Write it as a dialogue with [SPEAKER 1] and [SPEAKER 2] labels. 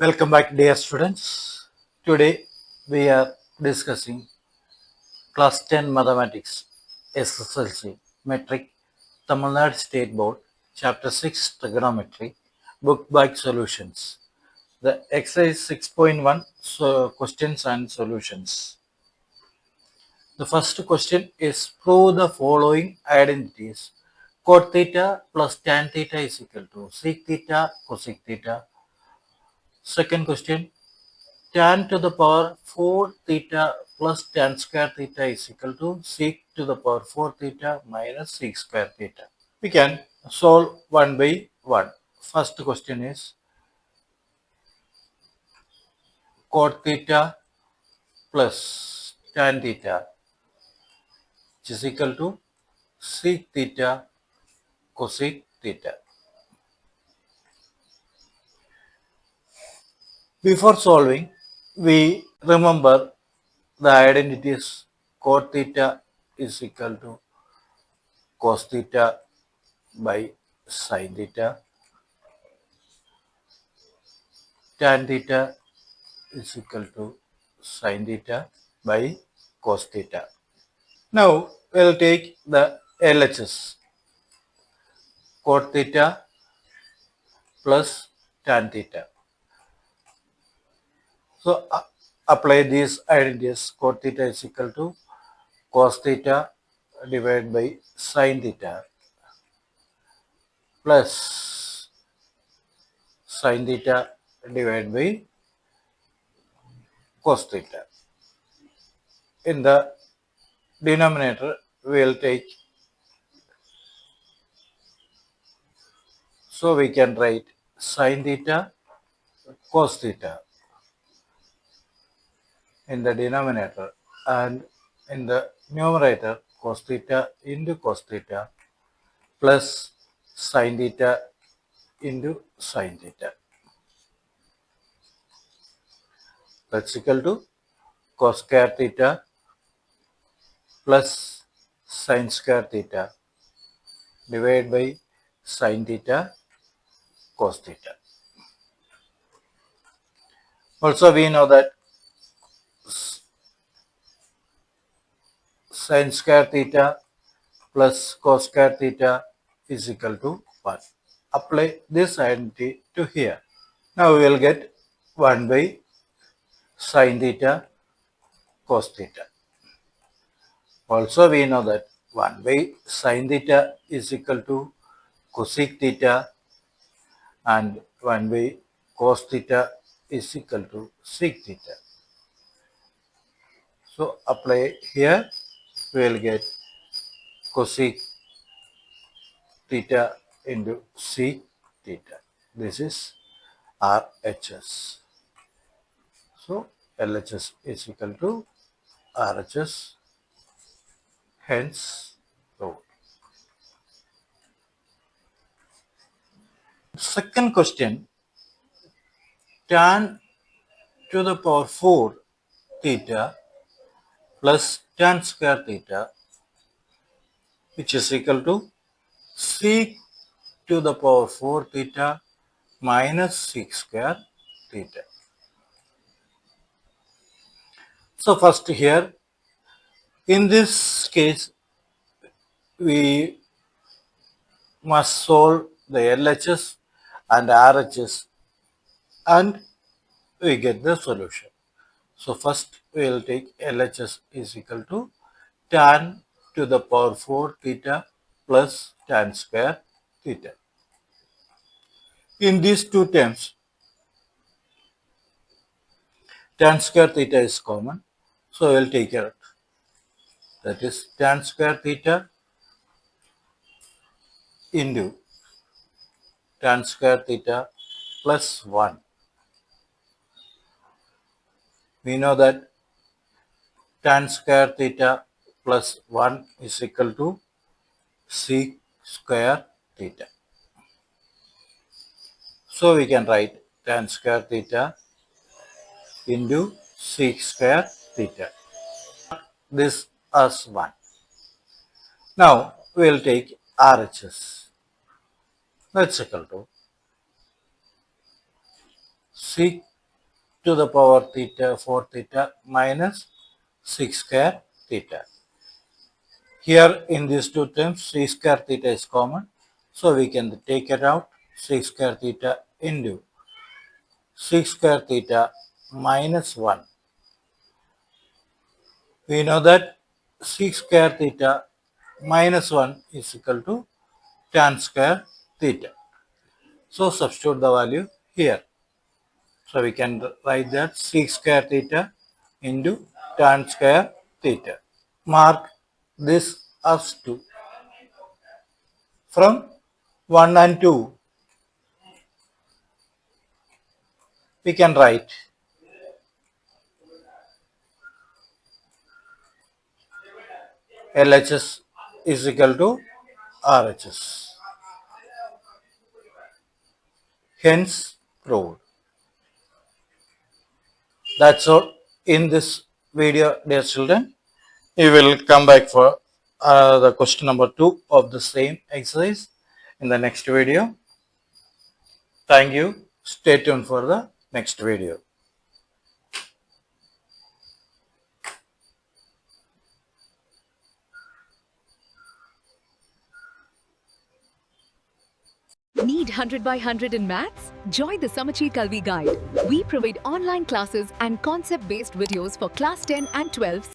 [SPEAKER 1] Welcome back, dear students. Today we are discussing Class 10 Mathematics SSLC Metric Tamil Nadu State Board Chapter 6 Trigonometry Book Bag Solutions. The exercise 6.1 questions and solutions. The first question is prove the following identities. Cot theta plus tan theta is equal to sec theta cosec theta. Second question, tan to the power 4 theta plus tan square theta is equal to sec to the power 4 theta minus sec square theta. We can solve one by one. First question is cot theta plus tan theta, which is equal to sec theta cosec theta. Before solving, we remember the identities. Cot theta is equal to cos theta by sin theta. Tan theta is equal to sin theta by cos theta. Now we'll take the LHS. Cot theta plus tan theta. So apply these identities. Cot theta is equal to cos theta divided by sin theta plus sin theta divided by cos theta. In the denominator, we will take, so we can write sin theta cos theta in the denominator, and in the numerator cos theta into cos theta plus sin theta into sin theta. That's equal to cos square theta plus sin square theta divided by sin theta cos theta. Also we know that sin square theta plus cos square theta is equal to 1. Apply this identity to here. Now we will get 1 by sin theta cos theta. Also we know that 1 by sin theta is equal to cosec theta and 1 by cos theta is equal to sec theta. So apply here, we will get cosec theta into sec theta. This is RHS. So LHS is equal to RHS, hence proved. Second question, tan to the power 4 theta plus tan square theta, which is equal to sec to the power 4 theta minus sec square theta. So first here, in this case, we must solve the LHS and RHS and we get the solution. So first we will take LHS is equal to tan to the power 4 theta plus tan square theta. In these two terms, tan square theta is common, so we will take it. That is tan square theta into tan square theta plus 1. We know that tan square theta plus 1 is equal to sec square theta. So we can write tan square theta into sec square theta. This as 1. Now we will take RHS. That's equal to sec to the power theta 4 theta minus sec square theta. Here in these two terms, sec square theta is common, so we can take it out. Sec square theta into sec square theta minus 1. We know that sec square theta minus 1 is equal to tan square theta. So substitute the value here. So we can write that sec square theta into tan square theta. Mark this as 2. From 1 and 2, we can write LHS is equal to RHS. Hence proved. That's all in this video, dear children. We will come back for the question number 2 of the same exercise in the next video. Thank you. Stay tuned for the next video.
[SPEAKER 2] Need 100 by 100 in maths? Join the Samacheer Kalvi guide. We provide online classes and concept-based videos for class 10 and 12.